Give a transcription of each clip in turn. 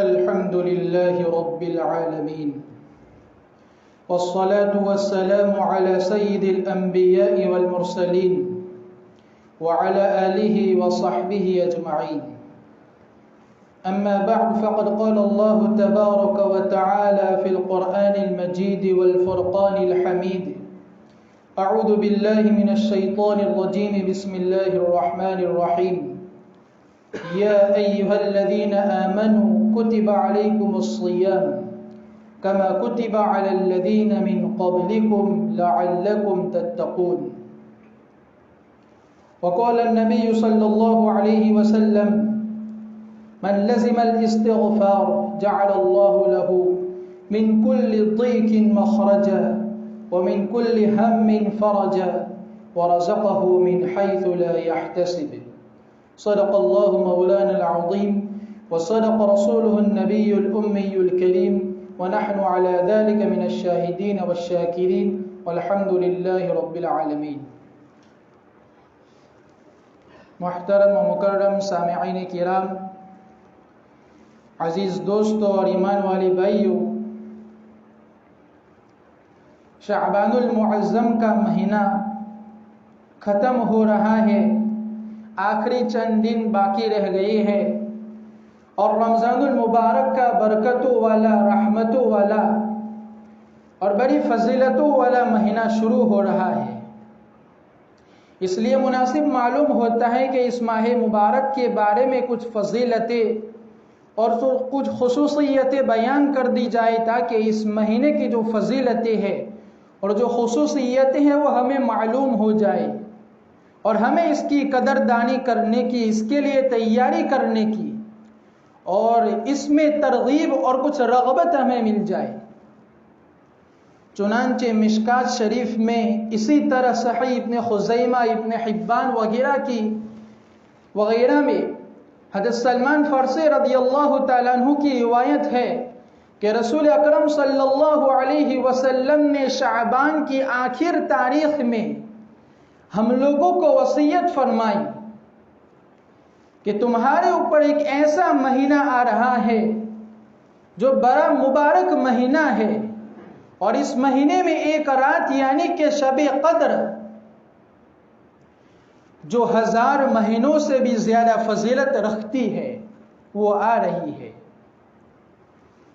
الحمد لله رب العالمين والصلاة والسلام على سيد الأنبياء والمرسلين وعلى آله وصحبه أجمعين. أما بعد فقد قال الله تبارك وتعالى في القرآن المجيد والفرقان الحميد: أعوذ بالله من الشيطان الرجيم بسم الله الرحمن الرحيم. يا أيها الذين آمنوا كتب عليكم الصيام كما كتب على الذين من قبلكم لعلكم تتقون. وقال النبي صلى الله عليه وسلم: من لزم الاستغفار جعل الله له من كل ضيق مخرجا ومن كل هم فرجا ورزقه من حيث لا يحتسب. صدق الله مولانا العظيم وصدق رسوله النبي الأمي الكريم ونحن على ذلك من الشاهدين والشاكرين والحمد لله رب العالمين. محترم و مکرم سامعین کرام، عزیز دوستوں اور ایمان والے بھائیوں، شعبان المعظم کا مہینہ ختم ہو رہا ہے، آخری چند دن باقی رہ گئے ہیں اور رمضان المبارک کا برکتوں والا، رحمتوں والا اور بڑی فضیلتوں والا مہینہ شروع ہو رہا ہے۔ اس لیے مناسب معلوم ہوتا ہے کہ اس ماہ مبارک کے بارے میں کچھ فضیلتیں اور کچھ خصوصیتیں بیان کر دی جائے تاکہ اس مہینے کی جو فضیلتیں ہیں اور جو خصوصیتیں ہیں وہ ہمیں معلوم ہو جائے اور ہمیں اس کی قدردانی کرنے کی، اس کے لیے تیاری کرنے کی اور اس میں ترغیب اور کچھ رغبت ہمیں مل جائے۔ چنانچہ مشکات شریف میں، اسی طرح صحیح ابن خزیمہ، ابن حبان وغیرہ میں حضرت سلمان فارسی رضی اللہ تعالیٰ عنہ کی روایت ہے کہ رسول اکرم صلی اللہ علیہ وسلم نے شعبان کی آخر تاریخ میں ہم لوگوں کو وصیت فرمائی کہ تمہارے اوپر ایک ایسا مہینہ آ رہا ہے جو بڑا مبارک مہینہ ہے، اور اس مہینے میں ایک رات یعنی کہ شب قدر جو 1000 مہینوں سے بھی زیادہ فضیلت رکھتی ہے وہ آ رہی ہے۔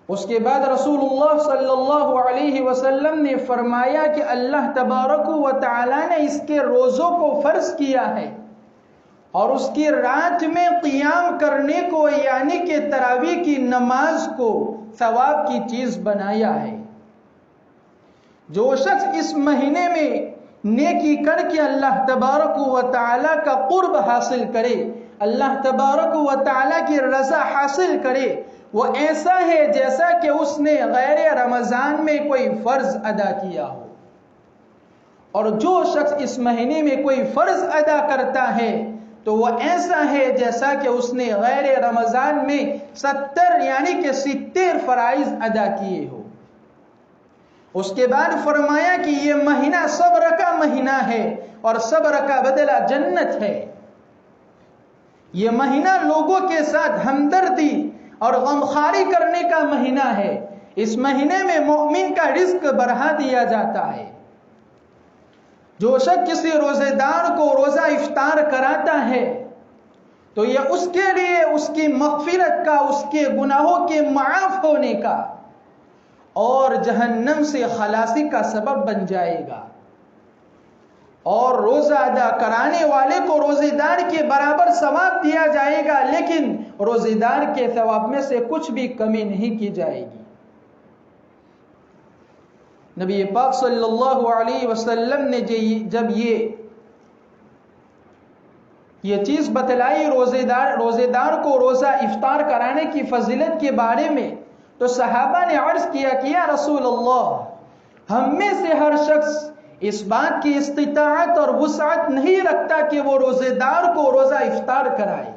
اس کے بعد رسول اللہ صلی اللہ علیہ وسلم نے فرمایا کہ اللہ تبارک و تعالی نے اس کے روزوں کو فرض کیا ہے اور اس کی رات میں قیام کرنے کو یعنی کہ تراویح کی نماز کو ثواب کی چیز بنایا ہے۔ جو شخص اس مہینے میں نیکی کر کے اللہ تبارک و تعالی کا قرب حاصل کرے، اللہ تبارک و تعالی کی رضا حاصل کرے، وہ ایسا ہے جیسا کہ اس نے غیر رمضان میں کوئی فرض ادا کیا ہو۔ اور جو شخص اس مہینے میں کوئی فرض ادا کرتا ہے تو وہ ایسا ہے جیسا کہ اس نے غیر رمضان میں 70 یعنی کہ 70 فرائض ادا کیے ہو۔ اس کے بعد فرمایا کہ یہ مہینہ صبر کا مہینہ ہے اور صبر کا بدلہ جنت ہے۔ یہ مہینہ لوگوں کے ساتھ ہمدردی اور غمخواری کرنے کا مہینہ ہے۔ اس مہینے میں مومن کا رزق بڑھا دیا جاتا ہے۔ جو شخص کسی روزے دار کو روزہ افطار کراتا ہے تو یہ اس کے لیے اس کی مغفرت کا، اس کے گناہوں کے معاف ہونے کا اور جہنم سے خلاصی کا سبب بن جائے گا، اور روزہ ادا کرانے والے کو روزے دار کے برابر ثواب دیا جائے گا، لیکن روزے دار کے ثواب میں سے کچھ بھی کمی نہیں کی جائے گی۔ نبی پاک صلی اللہ علیہ وسلم نے جب یہ چیز بتلائی روزے دار کو روزہ افطار کرانے کی فضیلت کے بارے میں، تو صحابہ نے عرض کیا کہ یا رسول اللہ، ہم میں سے ہر شخص اس بات کی استطاعت اور وسعت نہیں رکھتا کہ وہ روزے دار کو روزہ افطار کرائے۔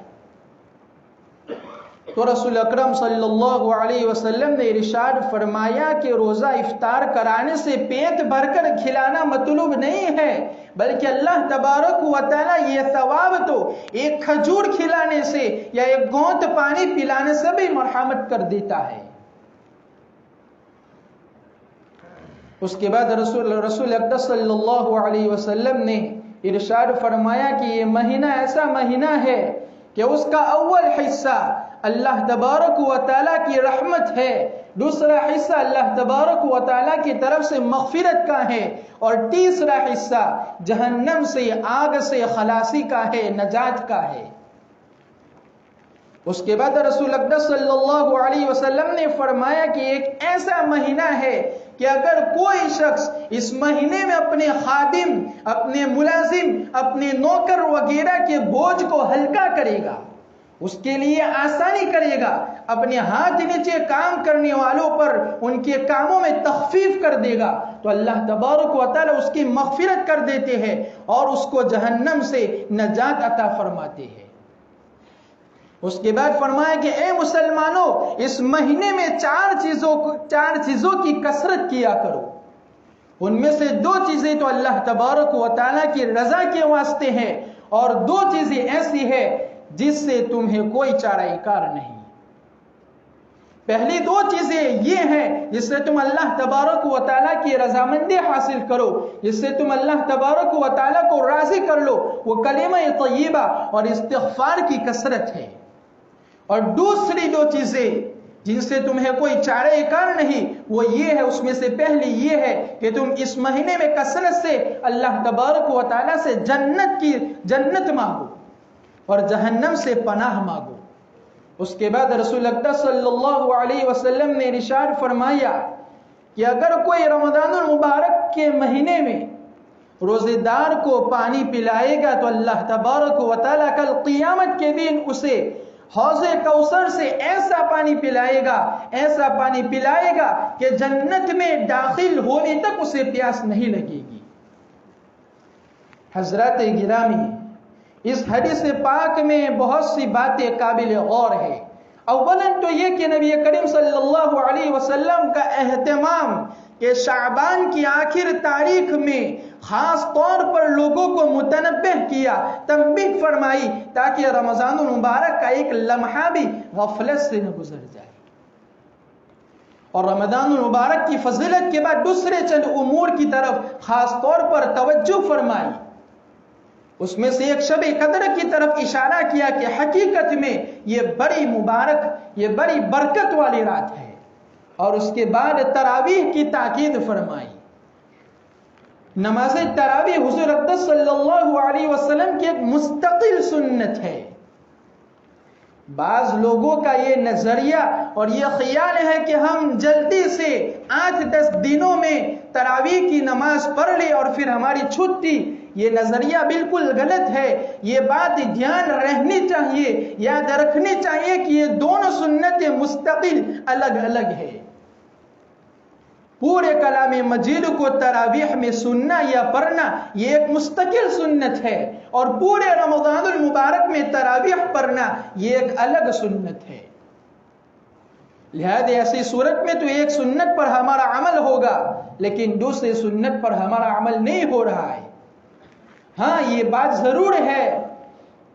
تو رسول اکرم صلی اللہ علیہ وسلم نے ارشاد فرمایا کہ روزہ افطار کرانے سے پیٹ بھر کر کھلانا مطلوب نہیں ہے، بلکہ اللہ تبارک و تعالی یہ ثواب تو ایک کھجور کھلانے سے یا ایک گھونٹ پانی پلانے سے بھی مرحمت کر دیتا ہے۔ اس کے بعد رسول اقدس صلی اللہ علیہ وسلم نے ارشاد فرمایا کہ یہ مہینہ ایسا مہینہ ہے کہ اس کا اول حصہ اللہ تبارک و تعالیٰ کی رحمت ہے، دوسرا حصہ اللہ تبارک و تعالیٰ کی طرف سے مغفرت کا ہے، اور تیسرا حصہ جہنم سے، آگ سے خلاصی کا ہے، نجات کا ہے۔ اس کے بعد رسول اقدس صلی اللہ علیہ وسلم نے فرمایا کہ ایک ایسا مہینہ ہے کہ اگر کوئی شخص اس مہینے میں اپنے خادم، اپنے ملازم، اپنے نوکر وغیرہ کے بوجھ کو ہلکا کرے گا، اس کے لیے آسانی کرے گا، اپنے ہاتھ نیچے کام کرنے والوں پر ان کے کاموں میں تخفیف کر دے گا، تو اللہ تبارک و تعالی اس کی مغفرت کر دیتے ہیں اور اس کو جہنم سے نجات عطا فرماتے ہیں۔ اس کے بعد فرمایا کہ اے مسلمانوں، اس مہینے میں چار چیزوں کی کثرت کیا کرو۔ ان میں سے دو چیزیں تو اللہ تبارک و تعالیٰ کی رضا کے واسطے ہیں، اور دو چیزیں ایسی ہیں جس سے تمہیں کوئی چارہ کار نہیں۔ پہلی دو چیزیں یہ ہیں جس سے تم اللہ تبارک و تعالیٰ کی رضامندی حاصل کرو، جس سے تم اللہ تبارک و تعالیٰ کو راضی کر لو، وہ کلمہ طیبہ اور استغفار کی کثرت ہے۔ اور دوسری دو چیزیں جن سے تمہیں کوئی چارہ کار نہیں، وہ یہ ہے، اس میں سے پہلی یہ ہے کہ تم اس مہینے میں کثرت سے اللہ تبارک و تعالیٰ سے جنت مانگو اور جہنم سے پناہ مانگو۔ اس کے بعد رسول اقدس صلی اللہ علیہ وسلم نے ارشاد فرمایا کہ اگر کوئی رمضان المبارک کے مہینے میں روزے دار کو پانی پلائے گا تو اللہ تبارک و تعالیٰ کل قیامت کے دن اسے حوض کوثر سے ایسا پانی پلائے گا کہ جنت میں داخل ہونے تک اسے پیاس نہیں لگے گی۔ حضرات گرامی، اس حدیث پاک میں بہت سی باتیں قابل غور ہے۔ اولاً تو یہ کہ نبی کریم صلی اللہ علیہ وسلم کا اہتمام کہ شعبان کی آخر تاریخ میں خاص طور پر لوگوں کو متنبہ کیا، تنبیہ فرمائی، تاکہ رمضان المبارک کا ایک لمحہ بھی غفلت سے نہ گزر جائے۔ اور رمضان المبارک کی فضیلت کے بعد دوسرے چند امور کی طرف خاص طور پر توجہ فرمائی۔ اس میں سے ایک شب قدر کی طرف اشارہ کیا کہ حقیقت میں یہ بڑی مبارک، یہ بڑی برکت والی رات ہے، اور اس کے بعد تراویح کی تاکید فرمائی۔ نماز تراویح حضور اقدس صلی اللہ علیہ وسلم کی ایک مستقل سنت ہے۔ بعض لوگوں کا یہ نظریہ اور یہ خیال ہے کہ ہم جلدی سے 8-10 دنوں میں تراویح کی نماز پڑھ لیں اور پھر ہماری چھٹی، یہ نظریہ بالکل غلط ہے۔ یہ بات دھیان رہنی چاہیے، یاد رکھنی چاہیے کہ یہ دونوں سنتیں مستقل الگ الگ ہے۔ پورے کلام مجید کو تراویح میں سننا یا پڑھنا یہ ایک مستقل سنت ہے، اور پورے رمضان المبارک میں تراویح پڑھنا یہ ایک الگ سنت ہے۔ لہذا ایسی صورت میں تو ایک سنت پر ہمارا عمل ہوگا لیکن دوسری سنت پر ہمارا عمل نہیں ہو رہا ہے۔ ہاں، یہ بات ضرور ہے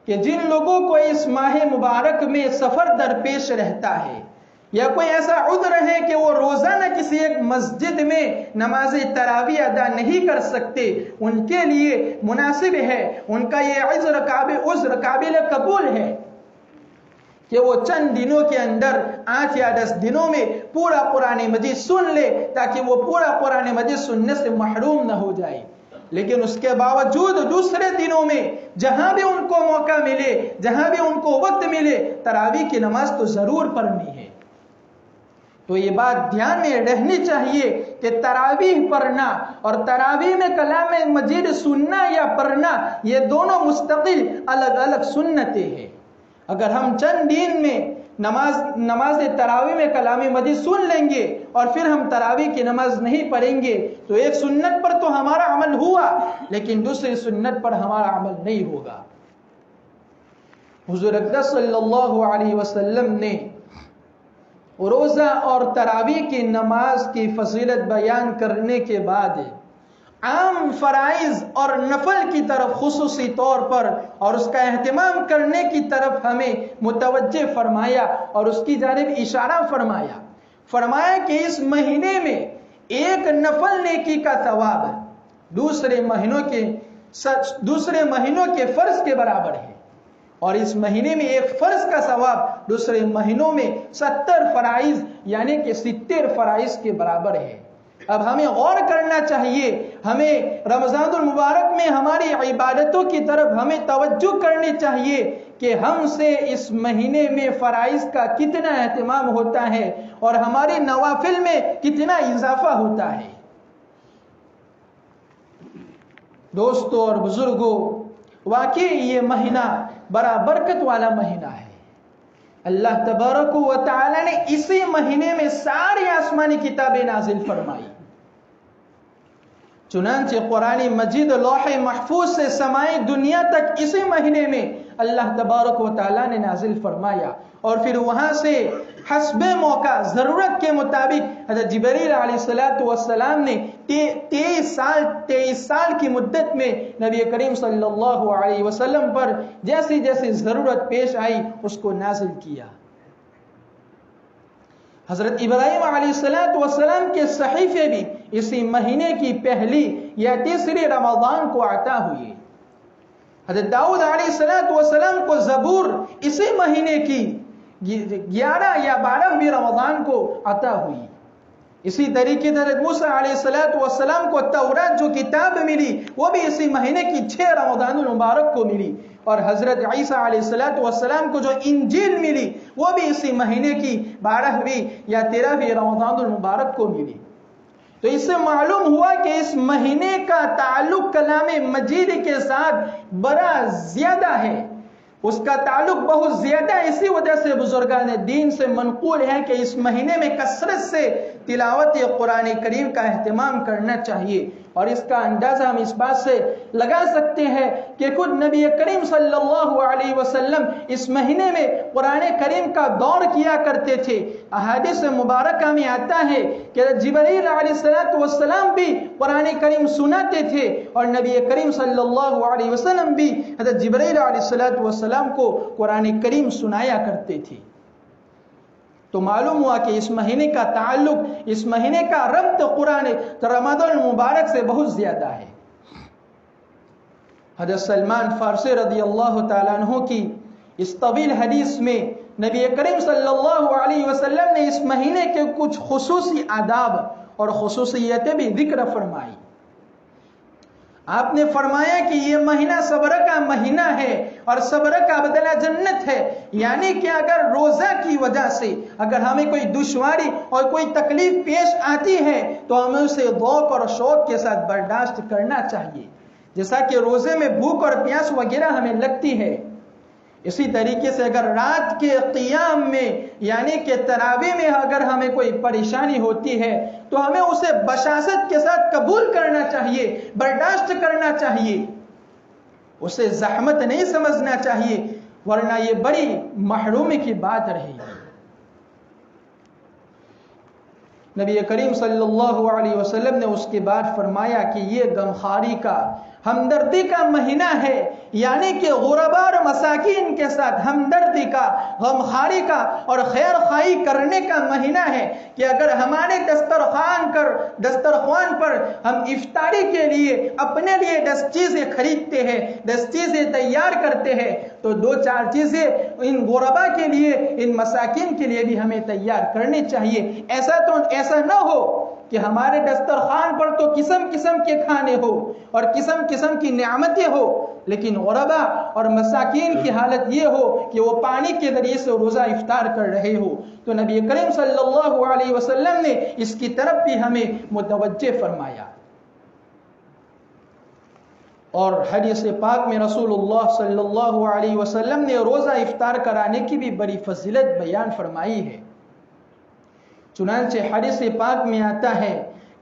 کہ جن لوگوں کو اس ماہ مبارک میں سفر درپیش رہتا ہے یا کوئی ایسا عذر ہے کہ وہ روزانہ کسی ایک مسجد میں نماز تراویح ادا نہیں کر سکتے، ان کے لیے مناسب ہے، ان کا یہ عذر قابل قبول ہے کہ وہ چند دنوں کے اندر 8 یا 10 دنوں میں پورا قرآن مجید سن لے، تاکہ وہ پورا قرآن مجید سننے سے محروم نہ ہو جائے۔ لیکن اس کے باوجود دوسرے دنوں میں جہاں بھی ان کو موقع ملے، جہاں بھی ان کو وقت ملے، تراویح کی نماز تو ضرور پڑھنی ہے۔ تو یہ بات دھیان میں رہنی چاہیے کہ تراویح پڑھنا اور تراویح میں کلام مجید سننا یا پڑھنا یہ دونوں مستقل الگ الگ سنتیں ہیں۔ اگر ہم چند دن میں نماز تراویح میں کلام مجید سن لیں گے اور پھر ہم تراویح کی نماز نہیں پڑھیں گے تو ایک سنت پر تو ہمارا عمل ہوا لیکن دوسری سنت پر ہمارا عمل نہیں ہوگا۔ حضور اقدس صلی اللہ علیہ وسلم نے روزہ اور تراویح کی نماز کی فضیلت بیان کرنے کے بعد عام فرائض اور نفل کی طرف خصوصی طور پر اور اس کا اہتمام کرنے کی طرف ہمیں متوجہ فرمایا اور اس کی جانب اشارہ فرمایا کہ اس مہینے میں ایک نفل نیکی کا ثواب دوسرے مہینوں کے فرض کے برابر ہے، اور اس مہینے میں ایک فرض کا ثواب دوسرے مہینوں میں 70 فرائض یعنی کہ 70 فرائض کے برابر ہے۔ اب ہمیں غور کرنا چاہیے، ہمیں رمضان المبارک میں ہماری عبادتوں کی طرف ہمیں توجہ کرنی چاہیے کہ ہم سے اس مہینے میں فرائض کا کتنا اہتمام ہوتا ہے اور ہمارے نوافل میں کتنا اضافہ ہوتا ہے۔ دوستو اور بزرگوں، واقعی یہ مہینہ بڑا برکت والا مہینہ ہے۔ اللہ تبارک و تعالی نے اسی مہینے میں ساری آسمانی کتابیں نازل فرمائی۔ چنانچہ قرآن مجید لوح محفوظ سے سمائی دنیا تک اسی مہینے میں اللہ تبارک و تعالی نے نازل فرمایا، اور پھر وہاں سے حسب موقع ضرورت کے مطابق حضرت جبریل علیہ السلام نے 23 سال کی مدت میں نبی کریم صلی اللہ علیہ وسلم پر جیسی جیسی ضرورت پیش آئی اس کو نازل کیا۔ حضرت ابراہیم علیہ السلام کے صحیفے بھی اسی مہینے کی پہلی یا تیسری رمضان کو عطا ہوئی۔ حضرت داؤد علیہ السلام کو زبور اسی مہینے کی 11 یا 12ویں رمضان کو عطا ہوئی۔ اسی طریقے سے حضرت موسیٰ علیہ السلام کو تورات جو کتاب ملی وہ بھی اسی مہینے کی 6 رمضان المبارک کو ملی، اور حضرت عیسیٰ علیہ السلام کو جو انجیل ملی وہ بھی اسی مہینے کی 12ویں یا 13ویں رمضان المبارک کو ملی۔ تو اس سے معلوم ہوا کہ اس مہینے کا تعلق کلام مجید کے ساتھ بڑا زیادہ ہے، اس کا تعلق بہت زیادہ اسی وجہ سے بزرگان دین سے منقول ہے کہ اس مہینے میں کثرت سے تلاوت قرآن کریم کا اہتمام کرنا چاہیے، اور اس کا اندازہ ہم اس بات سے لگا سکتے ہیں کہ خود نبی کریم صلی اللہ علیہ وسلم اس مہینے میں قرآن کریم کا دور کیا کرتے تھے۔ احادیث مبارکہ میں آتا ہے کہ جبریل علیہ السلام بھی قرآن کریم سناتے تھے، اور نبی کریم صلی اللہ علیہ وسلم بھی حضرت جبریل علیہ السلام کو قرآن کریم سنایا کرتے تھے۔ تو معلوم ہوا کہ اس مہینے کا تعلق، اس مہینے کا ربط قرآن رمضان المبارک سے بہت زیادہ ہے۔ حضرت سلمان فارسی رضی اللہ تعالیٰ عنہ کی اس طویل حدیث میں نبی کریم صلی اللہ علیہ وسلم نے اس مہینے کے کچھ خصوصی آداب اور خصوصیتیں بھی ذکر فرمائی۔ آپ نے فرمایا کہ یہ مہینہ صبر کا مہینہ ہے اور صبر کا بدلہ جنت ہے، یعنی کہ اگر روزہ کی وجہ سے اگر ہمیں کوئی دشواری اور کوئی تکلیف پیش آتی ہے تو ہمیں اسے ذوق اور شوق کے ساتھ برداشت کرنا چاہیے، جیسا کہ روزے میں بھوک اور پیاس وغیرہ ہمیں لگتی ہے۔ اسی طریقے سے اگر رات کے قیام میں یعنی کہ تراویح میں اگر ہمیں کوئی پریشانی ہوتی ہے تو ہمیں اسے بشاشت کے ساتھ قبول کرنا چاہیے، برداشت کرنا چاہیے، اسے زحمت نہیں سمجھنا چاہیے، ورنہ یہ بڑی محرومی کی بات رہے گی۔ نبی کریم صلی اللہ علیہ وسلم نے اس کے بعد فرمایا کہ یہ غمخواری کا، ہمدردی کا مہینہ ہے، یعنی کہ غرباء اور مساکین کے ساتھ ہمدردی کا، غمخواری کا اور خیر خواہی کرنے کا مہینہ ہے کہ اگر ہمارے دسترخوان پر ہم افطاری کے لیے اپنے لیے 10 چیزیں خریدتے ہیں، 10 چیزیں تیار کرتے ہیں، تو 2-4 چیزیں ان غرباء کے لیے، ان مساکین کے لیے بھی ہمیں تیار کرنی چاہیے۔ ایسا نہ ہو کہ ہمارے دسترخوان پر تو قسم قسم کے کھانے ہو اور قسم قسم کی نعمتیں ہو، لیکن غرباء اور مساکین کی حالت یہ ہو کہ وہ پانی کے ذریعے سے روزہ افطار کر رہے ہو۔ تو نبی کریم صلی اللہ علیہ وسلم نے اس کی طرف بھی ہمیں متوجہ فرمایا، اور حدیث پاک میں رسول اللہ صلی اللہ علیہ وسلم نے روزہ افطار کرانے کی بھی بڑی فضیلت بیان فرمائی ہے۔ چنانچہ حدیث پاک میں آتا ہے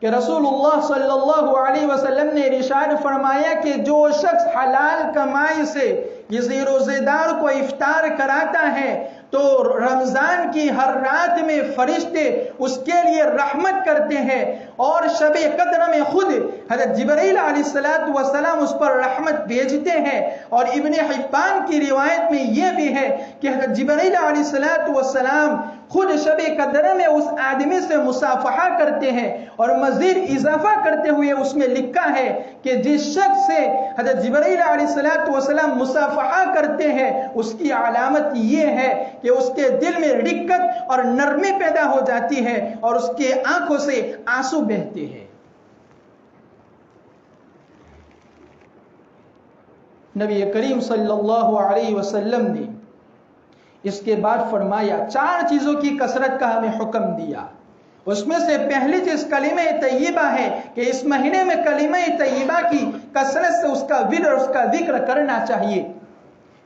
کہ رسول اللہ صلی اللہ علیہ وسلم نے ارشاد فرمایا کہ جو شخص حلال کمائی سے کسی روزے دار کو افطار کراتا ہے تو رمضان کی ہر رات میں فرشتے اس کے لیے رحمت کرتے ہیں، اور شب قدر میں خود حضرت جبرائیل علیہ السلام اس پر رحمت بھیجتے ہیں۔ اور ابن حبان کی روایت میں یہ بھی ہے کہ حضرت جبرائیل علیہ السلام خود شب قدر میں اس آدمی سے مصافحہ کرتے ہیں، اور مزید اضافہ کرتے ہوئے اس میں لکھا ہے کہ جس شخص سے حضرت جبرائیل علیہ السلام مصافحہ کرتے ہیں اس کی علامت یہ ہے کہ اس کے دل میں رقت اور نرمی پیدا ہو جاتی ہے اور اس کے آنکھوں سے آنسو بہتے ہیں۔ نبی کریم صلی اللہ علیہ وسلم نے اس کے بعد فرمایا 4 چیزوں کی کثرت کا ہمیں حکم دیا۔ اس میں سے پہلی چیز کلمہ طیبہ ہے کہ اس مہینے میں کلمہ طیبہ کی کثرت سے اس کا ورد اور اس کا ذکر کرنا چاہیے۔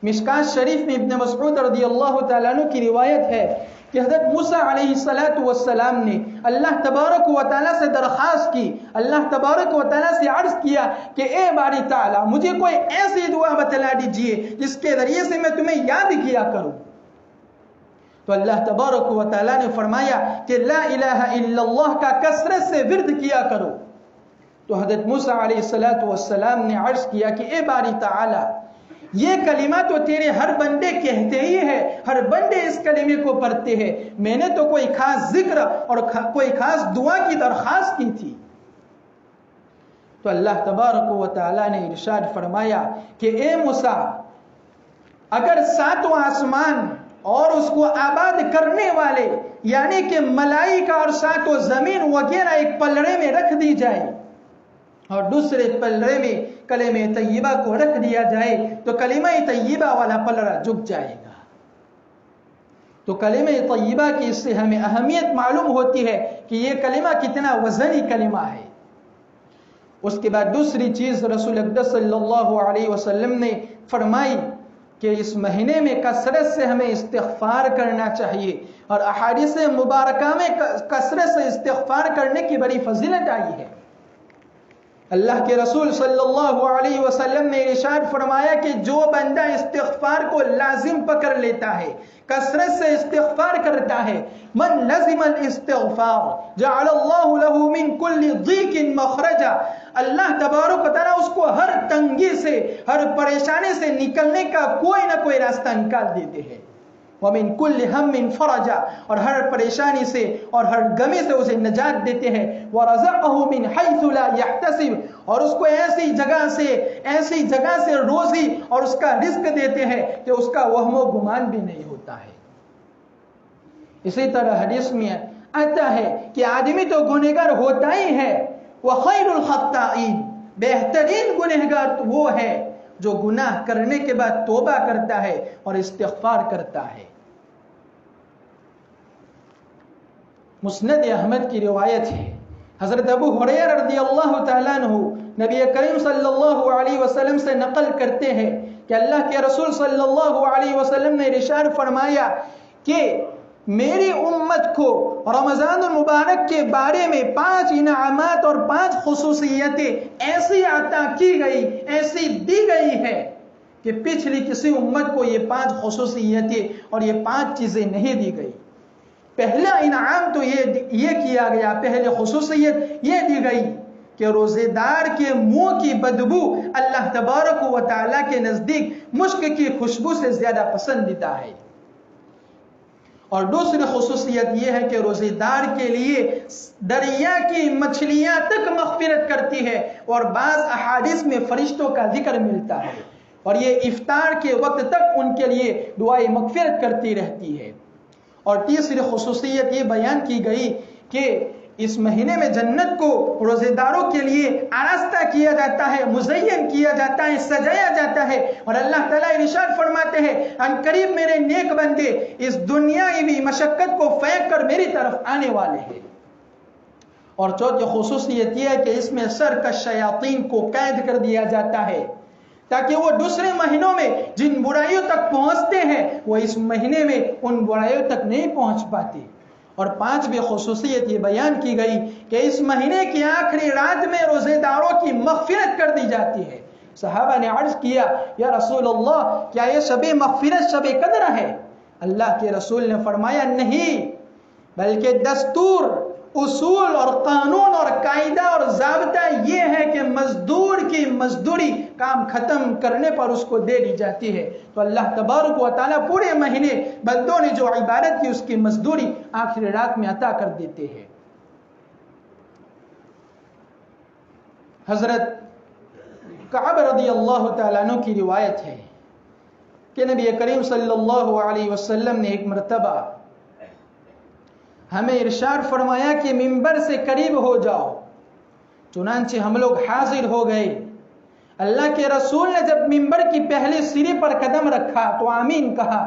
مشکات شریف میں ابن مسعود رضی اللہ تعالیٰ عنہ کی روایت ہے کہ حضرت موسیٰ علیہ السلام نے اللہ تبارک و تعالیٰ سے درخواست کی، اللہ تبارک و تعالیٰ سے عرض کیا کہ اے باری تعالیٰ مجھے کوئی ایسی دعا بتلا دیجئے جس کے ذریعے سے میں تمہیں یاد کیا کروں۔ تو اللہ تبارک و تعالیٰ نے فرمایا کہ لا الہ الا اللہ کا کثرت سے ورد کیا کرو۔ تو حضرت موسیٰ علیہ السلام نے عرض کیا کہ اے باری تعالیٰ یہ کلمہ تو تیرے ہر بندے کہتے ہی ہے، ہر بندے اس کلمے کو پڑھتے ہیں، میں نے تو کوئی خاص ذکر اور کوئی خاص دعا کی درخواست کی تھی۔ تو اللہ تبارک و تعالیٰ نے ارشاد فرمایا کہ اے موسیٰ اگر 7 آسمان اور اس کو آباد کرنے والے یعنی کہ ملائکہ اور 7 زمین وغیرہ ایک پلڑے میں رکھ دی جائے اور دوسرے پلڑے میں کلمہ طیبہ کو رکھ دیا جائے تو کلمہ طیبہ والا پلڑا جھک جائے گا۔ تو کلمہ طیبہ کی اس سے ہمیں اہمیت معلوم ہوتی ہے کہ یہ کلمہ کتنا وزنی کلمہ ہے۔ اس کے بعد دوسری چیز رسول اقدس صلی اللہ علیہ وسلم نے فرمائی کہ اس مہینے میں کثرت سے ہمیں استغفار کرنا چاہیے، اور احادیث مبارکہ میں کثرت سے استغفار کرنے کی بڑی فضیلت آئی ہے۔ اللہ کے رسول صلی اللہ علیہ وسلم نے ارشاد فرمایا کہ جو بندہ استغفار کو لازم پکڑ لیتا ہے، کثرت سے استغفار کرتا ہے، من لزم الاستغفار جعل اللہ له من كل ضیق مخرجا، اللہ تبارک و تعالیٰ اس کو ہر تنگی سے، ہر پریشانی سے نکلنے کا کوئی نہ کوئی راستہ نکال دیتے ہیں، وَمِن كُلِّ هَمٍّ فَرَجًا، اور ہر پریشانی سے اور ہر غمی سے اسے نجات دیتے ہیں، وَرَزَقَهُ مِنْ حَيْثُ لَا يَحْتَسِبُ، اور اس کو ایسی جگہ سے روزی اور اس کا رزق دیتے ہیں کہ اس کا وہم و گمان بھی نہیں ہوتا ہے۔ اسی طرح حدیث میں آتا ہے کہ آدمی تو گنہگار ہوتا ہی ہے، وَخَيْرُ الْخَطَّائِينَ، بہترین گنہگار وہ ہے جو گناہ کرنے کے بعد توبہ کرتا ہے اور استغفار کرتا ہے۔ مسند احمد کی روایت ہے، حضرت ابو ہریرہ رضی اللہ تعالیٰ عنہ نبی کریم صلی اللہ علیہ وسلم سے نقل کرتے ہیں کہ اللہ کے رسول صلی اللہ علیہ وسلم نے ارشاد فرمایا کہ میری امت کو رمضان المبارک کے بارے میں 5 انعامات اور 5 خصوصیتیں ایسی عطا کی گئی، ایسی دی گئی ہے کہ پچھلی کسی امت کو یہ 5 خصوصیتیں اور یہ 5 چیزیں نہیں دی گئی۔ پہلا انعام تو یہ کیا گیا، پہلے خصوصیت یہ دی گئی کہ روزے دار کے منہ کی بدبو اللہ تبارک و تعالیٰ کے نزدیک مشک کی خوشبو سے زیادہ پسندیدہ ہے، اور دوسری خصوصیت یہ ہے کہ روزے دار کے لیے دریا کی مچھلیاں تک مغفرت کرتی ہے، اور بعض احادیث میں فرشتوں کا ذکر ملتا ہے، اور یہ افطار کے وقت تک ان کے لیے دعائیں مغفرت کرتی رہتی ہے۔ اور تیسری خصوصیت یہ بیان کی گئی کہ اس مہینے میں جنت کو روزے داروں کے لیے آراستہ کیا جاتا ہے، مزین کیا جاتا ہے، سجایا جاتا ہے، اور اللہ تعالیٰ ارشاد فرماتے ہیں ان قریب میرے نیک بندے اس دنیاوی مشقت کو پھینک کر میری طرف آنے والے ہیں۔ اور چوتھی خصوصیت یہ ہے کہ اس میں سرکش شیاطین کو قید کر دیا جاتا ہے تاکہ وہ دوسرے مہینوں میں جن برائیوں تک پہنچتے ہیں وہ اس مہینے میں ان برائیوں تک نہیں پہنچ پاتے، اور 5ویں خصوصیت یہ بیان کی گئی کہ اس مہینے کی آخری رات میں روزے داروں کی مغفرت کر دی جاتی ہے۔ صحابہ نے عرض کیا یا رسول اللہ کیا یہ شب مغفرت شب قدر ہے؟ اللہ کے رسول نے فرمایا نہیں، بلکہ دستور، اصول اور قانون اور قاعدہ اور ضابطہ یہ ہے کہ مزدور کی مزدوری کام ختم کرنے پر اس کو دے دی جاتی ہے۔ تو اللہ تبارک و تعالیٰ پورے مہینے بندوں نے جو عبادت کی اس کی مزدوری آخری رات میں عطا کر دیتے ہیں۔ حضرت کعب رضی اللہ تعالیٰ عنہ کی روایت ہے کہ نبی کریم صلی اللہ علیہ وسلم نے ایک مرتبہ ہمیں ارشاد فرمایا کہ منبر سے قریب ہو جاؤ، چنانچہ ہم لوگ حاضر ہو گئے۔ اللہ کے رسول نے جب منبر کی پہلی سیڑھی پر قدم رکھا تو آمین کہا،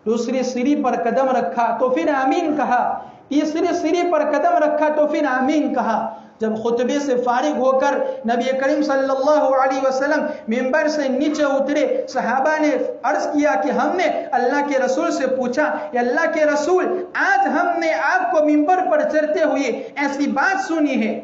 دوسری سیڑھی پر قدم رکھا تو پھر آمین کہا، تیسری سیڑھی پر قدم رکھا تو پھر آمین کہا۔ جب خطبے سے فارغ ہو کر نبی کریم صلی اللہ علیہ وسلم منبر سے نیچے اترے، صحابہ نے عرض کیا کہ ہم نے اللہ کے رسول سے پوچھا کہ اللہ کے رسول آج ہم نے آپ کو منبر پر چڑھتے ہوئے ایسی بات سنی ہے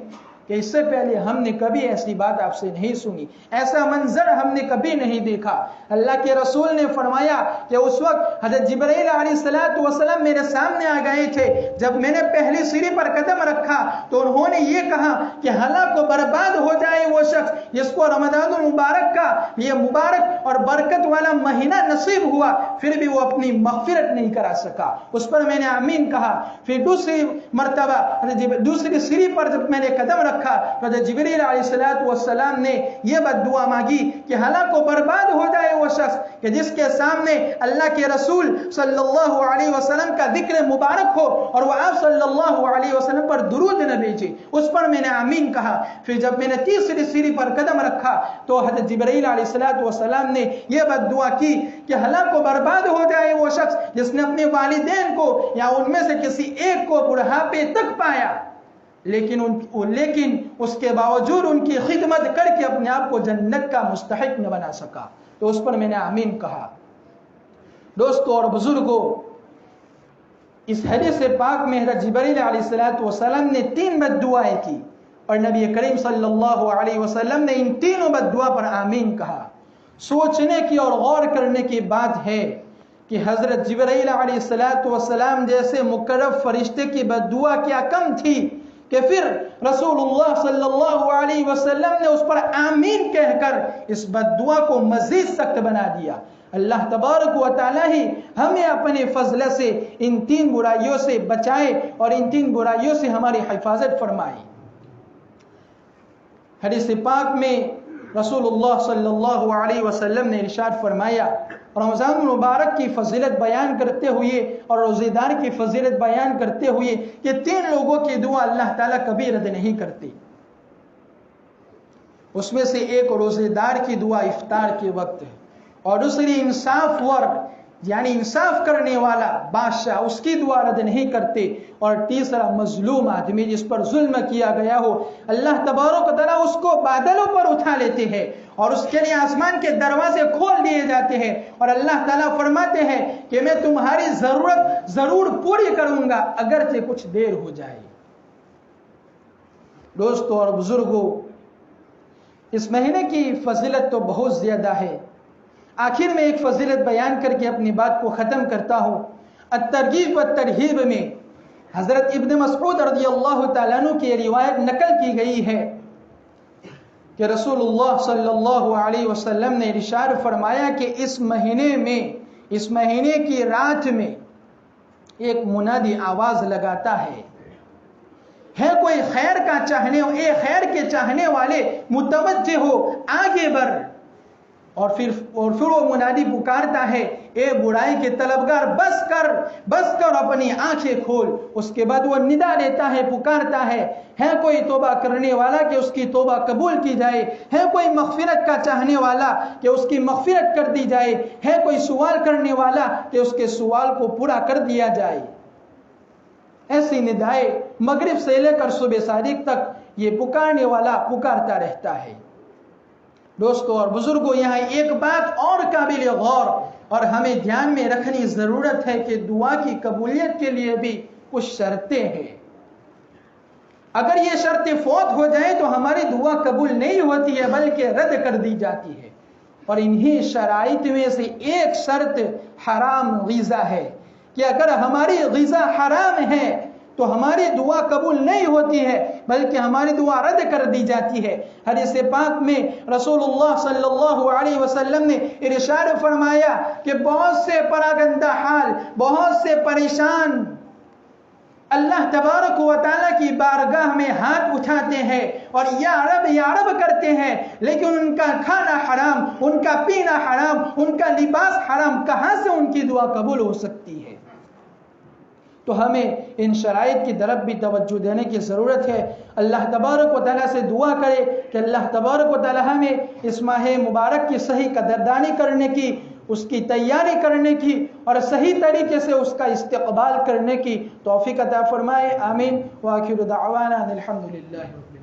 کہ اس سے پہلے ہم نے کبھی ایسی بات آپ سے نہیں سنی، ایسا منظر ہم نے کبھی نہیں دیکھا۔ اللہ کے رسول نے فرمایا کہ اس وقت حضرت جبرائیل علیہ السلام میرے سامنے آ گئے تھے، جب میں نے پہلی سیڑھی پر قدم رکھا تو انہوں نے یہ کہا کہ ہلاک و برباد ہو جائے وہ شخص جس کو رمضان المبارک کا یہ مبارک اور برکت والا مہینہ نصیب ہوا پھر بھی وہ اپنی مغفرت نہیں کرا سکا۔ اس پر میں نے آمین کہا۔ پھر دوسری مرتبہ دوسری سیڑھی پر جب میں نے قدم رکھا تو جبریل علیہ السلام نے یہ بد دعا مانگی کہ ہلاک و برباد ہو جائے وہ شخص کہ جس کے سامنے اللہ کے رسول صلی اللہ علیہ وسلم کا ذکر مبارک ہو اور وہ آپ صلی اللہ علیہ وسلم پر درود نہ بھیجے۔ اس پر میں نے آمین کہا۔ پھر جب میں نے تیسری سیڑھی پر قدم رکھا تو حضرت جبرائیل علیہ السلام نے یہ بد دعا کی کہ ہلاک و برباد ہو جائے وہ شخص جس نے اپنے والدین کو یا ان میں سے کسی ایک کو بڑھاپے تک پایا لیکن اس کے باوجود ان کی خدمت کر کے اپنے آپ کو جنت کا مستحق نہ بنا سکا۔ تو اس پر میں نے آمین کہا۔ دوستو اور بزرگوں، اس حدیث پاک میں حضرت جبرائیل علیہ السلام نے 3 بد دعائیں کی اور نبی کریم صلی اللہ علیہ وسلم نے ان تینوں بد دعا پر آمین کہا۔ سوچنے کی اور غور کرنے کی بات ہے کہ حضرت جبرائیل علیہ السلام جیسے مقرب فرشتے کی بد دعا کیا کم تھی کہ پھر رسول اللہ صلی اللہ علیہ وسلم نے اس پر آمین کہہ کر اس بد دعا کو مزید سخت بنا دیا۔ اللہ تبارک و تعالی ہی ہمیں اپنے فضل سے ان 3 برائیوں سے بچائے اور ان 3 برائیوں سے ہماری حفاظت فرمائے۔ حدیث پاک میں رسول اللہ صلی اللہ علیہ وسلم نے ارشاد فرمایا، رمضان المبارک کی فضیلت بیان کرتے ہوئے اور روزے دار کی فضیلت بیان کرتے ہوئے کہ 3 لوگوں کی دعا اللہ تعالیٰ کبھی رد نہیں کرتی۔ اس میں سے ایک روزے دار کی دعا افطار کے وقت ہے، اور دوسری انصاف ور یعنی انصاف کرنے والا بادشاہ، اس کی دعا رد نہیں کرتے، اور تیسرا مظلوم آدمی جس پر ظلم کیا گیا ہو، اللہ تبارک و تعالیٰ اس کو بادلوں پر اٹھا لیتے ہیں اور اس کے لیے آسمان کے دروازے کھول دیے جاتے ہیں اور اللہ تعالیٰ فرماتے ہیں کہ میں تمہاری ضرورت ضرور پوری کروں گا اگرچہ کچھ دیر ہو جائے۔ دوستو اور بزرگوں، اس مہینے کی فضیلت تو بہت زیادہ ہے۔ آخر میں ایک فضیلت بیان کر کے اپنی بات کو ختم کرتا ہوں۔ الترغیب والترہیب میں حضرت ابن مسعود رضی اللہ تعالیٰ عنہ کی روایت نقل کی گئی ہے کہ رسول اللہ صلی اللہ علیہ وسلم نے ارشاد فرمایا کہ اس مہینے کی رات میں ایک منادی آواز لگاتا ہے کوئی خیر کا چاہنے ہو، اے خیر کے چاہنے والے متوجہ ہو، آگے بڑھ۔ اور پھر وہ منادی پکارتا ہے، اے برائی کے طلبگار بس کر اپنی آنکھیں کھول۔ اس کے بعد وہ ندا دیتا ہے، پکارتا ہے کوئی توبہ کرنے والا کہ اس کی توبہ قبول کی جائے، ہے کوئی مغفرت کا چاہنے والا کہ اس کی مغفرت کر دی جائے، ہے کوئی سوال کرنے والا کہ اس کے سوال کو پورا کر دیا جائے۔ ایسی ندائیں مغرب سے لے کر صبح صادق تک یہ پکارنے والا پکارتا رہتا ہے۔ دوستو اور بزرگوں، یہاں ایک بات اور قابل غور اور ہمیں دھیان میں رکھنی ضرورت ہے کہ دعا کی قبولیت کے لیے بھی کچھ شرطیں ہیں. اگر یہ شرطیں فوت ہو جائیں تو ہماری دعا قبول نہیں ہوتی ہے بلکہ رد کر دی جاتی ہے. اور انہی شرائط میں سے ایک شرط حرام غذا ہے کہ اگر ہماری غذا حرام ہے تو ہماری دعا قبول نہیں ہوتی ہے بلکہ ہماری دعا رد کر دی جاتی ہے. حدیث پاک میں رسول اللہ صلی اللہ علیہ وسلم نے ارشاد فرمایا کہ بہت سے پراگندہ حال، بہت سے پریشان اللہ تبارک و تعالیٰ کی بارگاہ میں ہاتھ اٹھاتے ہیں اور یا رب کرتے ہیں، لیکن ان کا کھانا حرام، ان کا پینا حرام، ان کا لباس حرام، کہاں سے ان کی دعا قبول ہو سکتی ہے؟ تو ہمیں ان شرائط کی طرف بھی توجہ دینے کی ضرورت ہے. اللہ تبارک و تعالیٰ سے دعا کرے کہ اللہ تبارک و تعالیٰ ہمیں اس ماہ مبارک کی صحیح قدردانی کرنے کی، اس کی تیاری کرنے کی اور صحیح طریقے سے اس کا استقبال کرنے کی توفیق عطا فرمائے. آمین. وآخر دعوانا الحمدللہ رب العالمین.